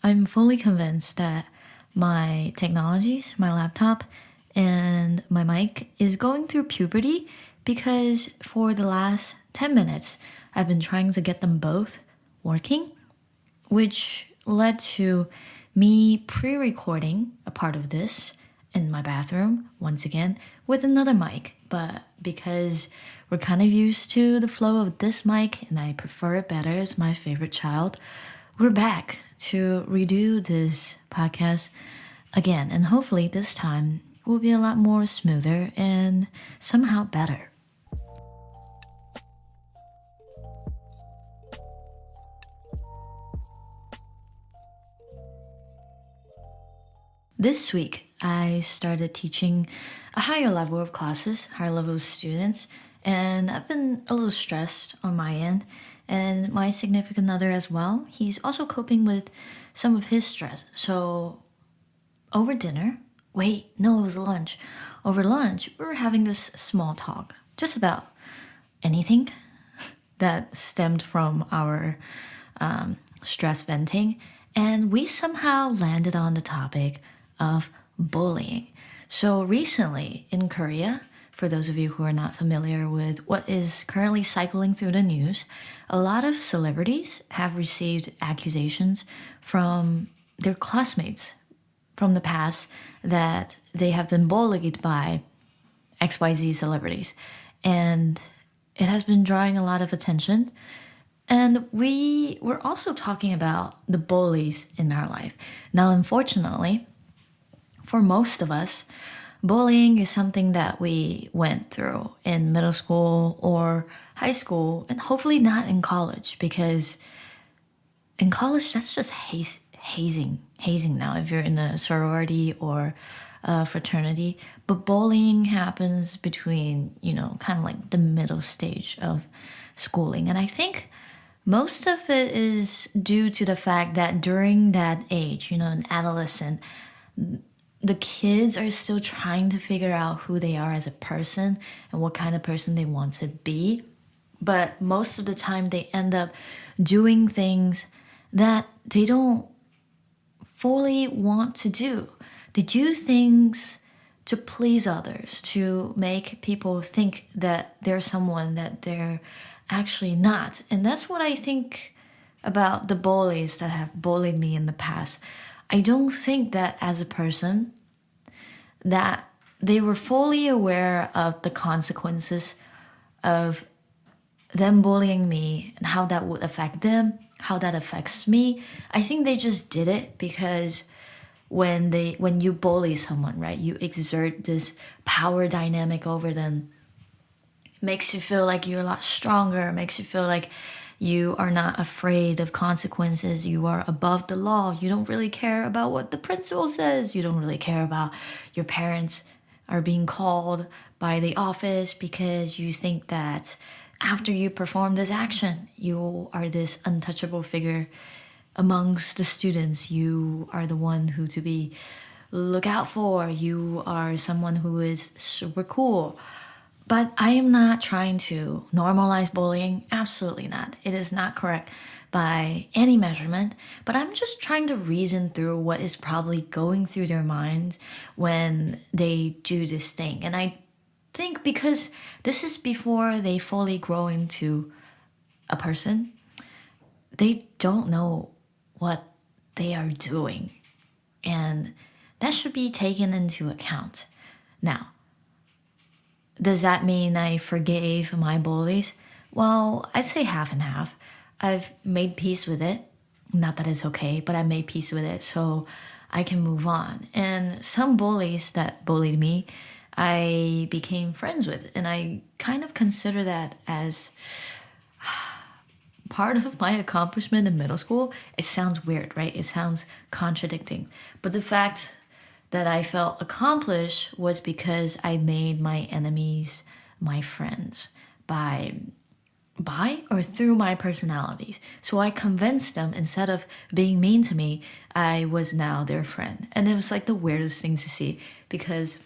I'm fully convinced that my technologies, my laptop, and my mic is going through puberty because for the last 10 minutes, I've been trying to get them both working, which led to me pre recording a part of this in my bathroom once again with another mic. But because we're kind of used to the flow of this mic and I prefer it better, it's my favorite child, we're back to redo this podcast again. And hopefully this time will be a lot more smoother and somehow better. This week, I started teaching a higher level of classes, higher level of students, and I've been a little stressed on my end, and my significant other as well. He's also coping with some of his stress. So, over dinner, wait, no, it was lunch. Over lunch, we were having this small talk just about anything that stemmed from our stress venting, and we somehow landed on the topic of bullying. So recently in Korea, for those of you who are not familiar with what is currently cycling through the news, a lot of celebrities have received accusations from their classmates from the past that they have been bullied by XYZ celebrities. And it has been drawing a lot of attention. And we were also talking about the bullies in our life. Now, unfortunately, for most of us, bullying is something that we went through in middle school or high school, and hopefully not in college, because in college, that's just hazing now if you're in a sorority or a fraternity. But bullying happens between, kind of like the middle stage of schooling. And I think most of it is due to the fact that during that age, an adolescent, the kids are still trying to figure out who they are as a person and what kind of person they want to be. But most of the time, they end up doing things that they don't fully want to do. They do things to please others, to make people think that they're someone that they're actually not. And that's what I think about the bullies that have bullied me in the past. I don't think that as a person that they were fully aware of the consequences of them bullying me and how that would affect them, how that affects me. I think they just did it because when you bully someone, right, you exert this power dynamic over them. It makes you feel like you're a lot stronger. It makes you feel like you are not afraid of consequences. You are above the law. You don't really care about what the principal says. You don't really care about your parents are being called by the office because you think that after you perform this action, you are this untouchable figure amongst the students. You are the one who to be look out for. You are someone who is super cool. But I am not trying to normalize bullying. Absolutely not. It is not correct by any measurement. But I'm just trying to reason through what is probably going through their minds when they do this thing. And I think because this is before they fully grow into a person, they don't know what they are doing. And that should be taken into account. Now, does that mean I forgave my bullies? Well, I'd say half and half. I've made peace with it. Not that it's okay, but I made peace with it so I can move on. And some bullies that bullied me, I became friends with. And I kind of consider that as part of my accomplishment in middle school. It sounds weird, right? It sounds contradicting. But the fact that I felt accomplished was because I made my enemies my friends by or through my personalities. So I convinced them instead of being mean to me, I was now their friend. And it was like the weirdest thing to see because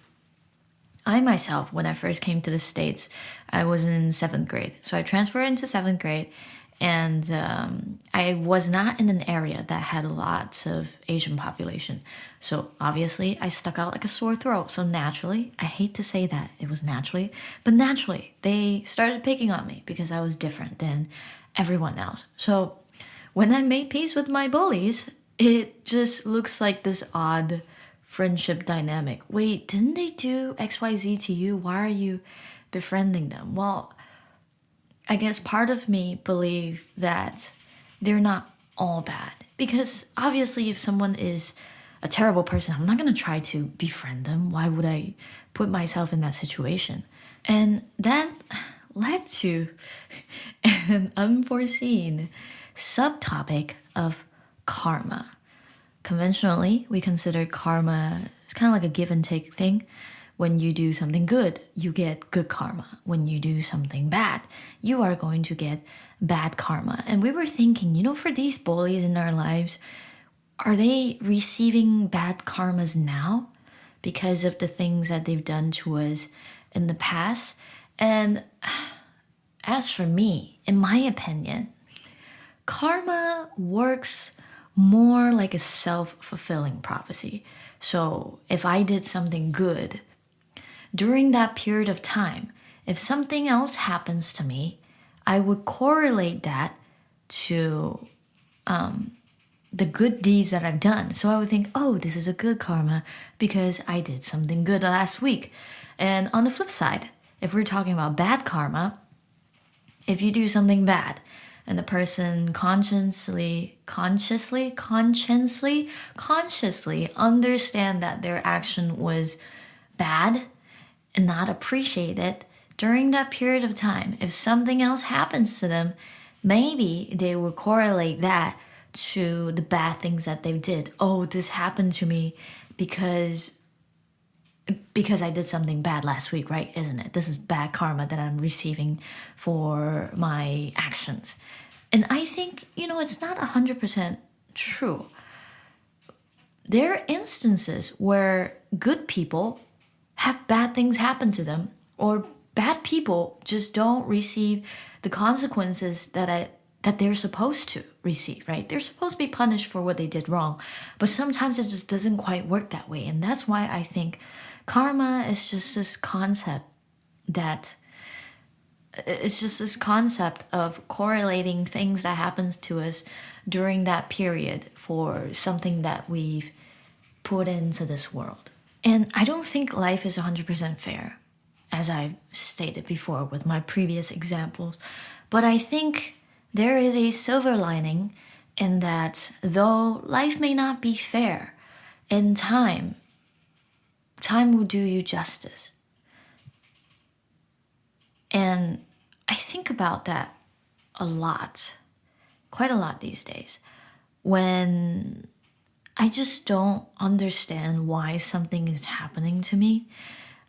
I myself, when I first came to the States, I was in 7th grade. So I transferred into 7th grade And I was not in an area that had lots of Asian population. So obviously I stuck out like a sore throat. So naturally, I hate to say that it was naturally, but naturally they started picking on me because I was different than everyone else. So when I made peace with my bullies, it just looks like this odd friendship dynamic. Wait, didn't they do XYZ to you? Why are you befriending them? Well, I guess part of me believe that they're not all bad. Because obviously if someone is a terrible person, I'm not going to try to befriend them. Why would I put myself in that situation? And that led to an unforeseen subtopic of karma. Conventionally, we consider karma as kind of like a give and take thing. When you do something good, you get good karma. When you do something bad, you are going to get bad karma. And we were thinking, for these bullies in our lives, are they receiving bad karmas now because of the things that they've done to us in the past? And as for me, in my opinion, karma works more like a self-fulfilling prophecy. So if I did something good during that period of time, if something else happens to me, I would correlate that to the good deeds that I've done. So I would think, oh, this is a good karma because I did something good last week. And on the flip side, if we're talking about bad karma, if you do something bad and the person consciously understand that their action was bad and not appreciate it during that period of time, if something else happens to them, maybe they will correlate that to the bad things that they did. Oh, this happened to me because I did something bad last week, right? Isn't it? This is bad karma that I'm receiving for my actions. And I think, it's not 100% true. There are instances where good people have bad things happen to them, or bad people just don't receive the consequences that they're supposed to receive, right? They're supposed to be punished for what they did wrong, but sometimes it just doesn't quite work that way. And that's why I think karma is just this concept of correlating things that happens to us during that period for something that we've put into this world. And I don't think life is 100% fair, as I've stated before with my previous examples. But I think there is a silver lining in that though life may not be fair, in time will do you justice. And I think about that quite a lot these days, when I just don't understand why something is happening to me.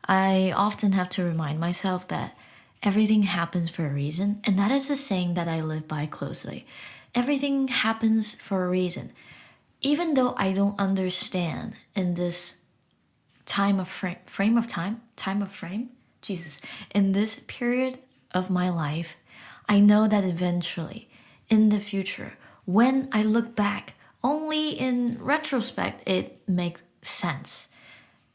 I often have to remind myself that everything happens for a reason, and that is a saying that I live by closely. Everything happens for a reason. Even though I don't understand in this in this period of my life, I know that eventually, in the future, when I look back, only in retrospect, it makes sense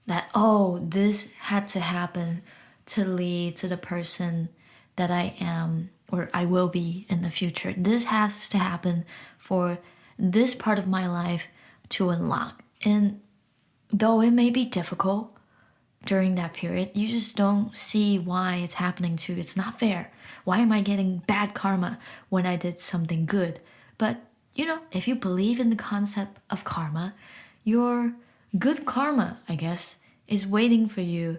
that, oh, this had to happen to lead to the person that I am or I will be in the future. This has to happen for this part of my life to unlock. And though it may be difficult during that period, you just don't see why it's happening to you. It's not fair. Why am I getting bad karma when I did something good? But, if you believe in the concept of karma, your good karma, I guess, is waiting for you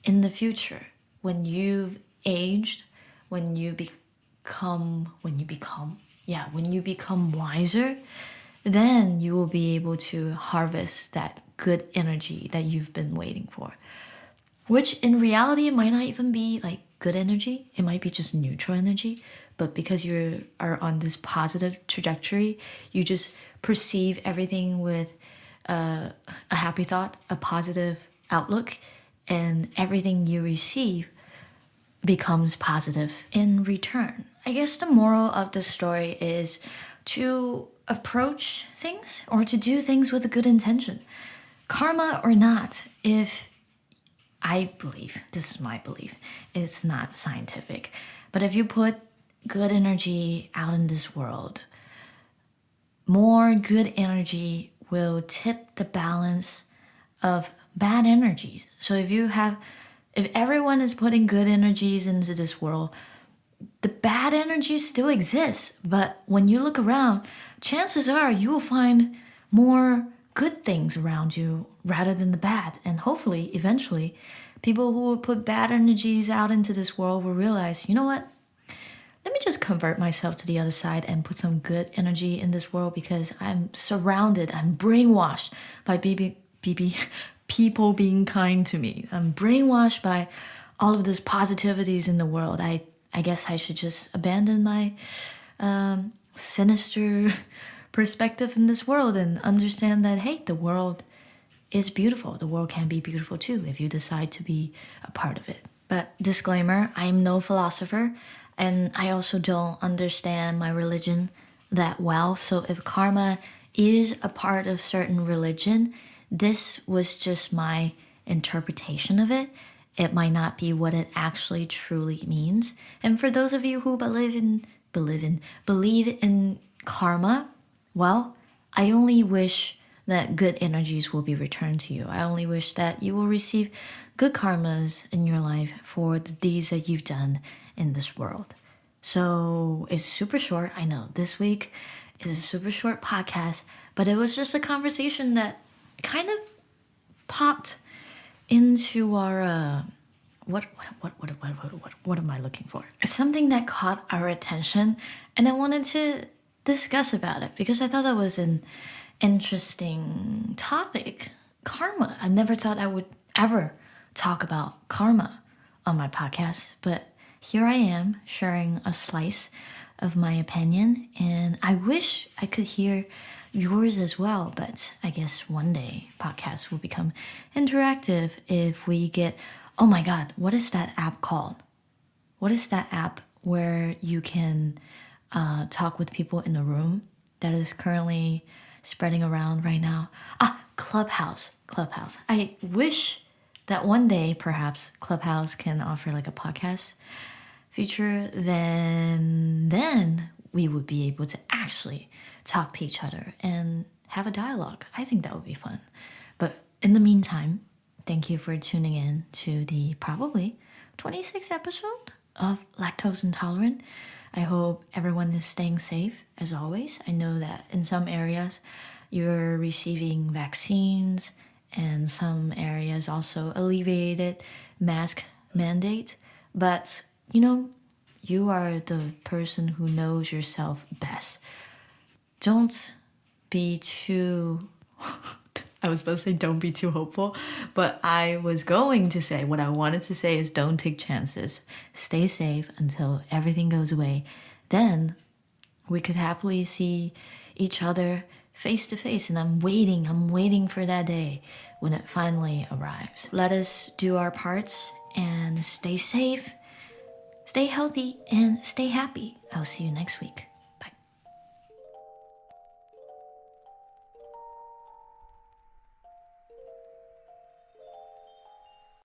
in the future. When you've aged, when you become wiser, then you will be able to harvest that good energy that you've been waiting for. Which in reality, it might not even be like good energy. It might be just neutral energy. But because you are on this positive trajectory, you just perceive everything with a happy thought, a positive outlook, and everything you receive becomes positive in return. I guess the moral of the story is to approach things or to do things with a good intention. Karma or not, if I believe, this is my belief, it's not scientific, but if you put good energy out in this world, more good energy will tip the balance of bad energies. So if everyone is putting good energies into this world, the bad energy still exists. But when you look around, chances are you will find more good things around you rather than the bad. And hopefully, eventually, people who will put bad energies out into this world will realize, you know what? Let me just convert myself to the other side and put some good energy in this world because I'm brainwashed by people being kind to me. I'm brainwashed by all of these positivities in the world. I guess I should just abandon my sinister perspective in this world and understand that, hey, the world is beautiful. The world can be beautiful too if you decide to be a part of it. But disclaimer, I'm no philosopher and I also don't understand my religion that well. So if karma is a part of certain religion, this was just my interpretation of it. It might not be what it actually truly means. And for those of you who believe in karma, well, I only wish that good energies will be returned to you. I only wish that you will receive good karmas in your life for the deeds that you've done in this world. So it's super short. I know this week is a super short podcast, but it was just a conversation that kind of popped into our what am I looking for? It's something that caught our attention, and I wanted to discuss about it because I thought that was an interesting topic. Karma. I never thought I would ever talk about karma on my podcast, but here I am sharing a slice of my opinion, and I wish I could hear yours as well, but I guess one day podcasts will become interactive if we get, oh my god, what is that app called? What is that app where you can talk with people in a room that is currently spreading around right now? Clubhouse. I wish that one day perhaps Clubhouse can offer like a podcast feature, then we would be able to actually talk to each other and have a dialogue. I think that would be fun. But in the meantime, thank you for tuning in to the probably 26th episode of Lactose Intolerant. I hope everyone is staying safe as always. I know that in some areas you're receiving vaccines and some areas also alleviated mask mandate. But, you are the person who knows yourself best. Don't be too... I was supposed to say don't be too hopeful, but I was going to say, what I wanted to say is don't take chances. Stay safe until everything goes away. Then we could happily see each other face to face, and I'm waiting for that day when it finally arrives. Let us do our parts and stay safe, stay healthy, and stay happy. I'll see you next week.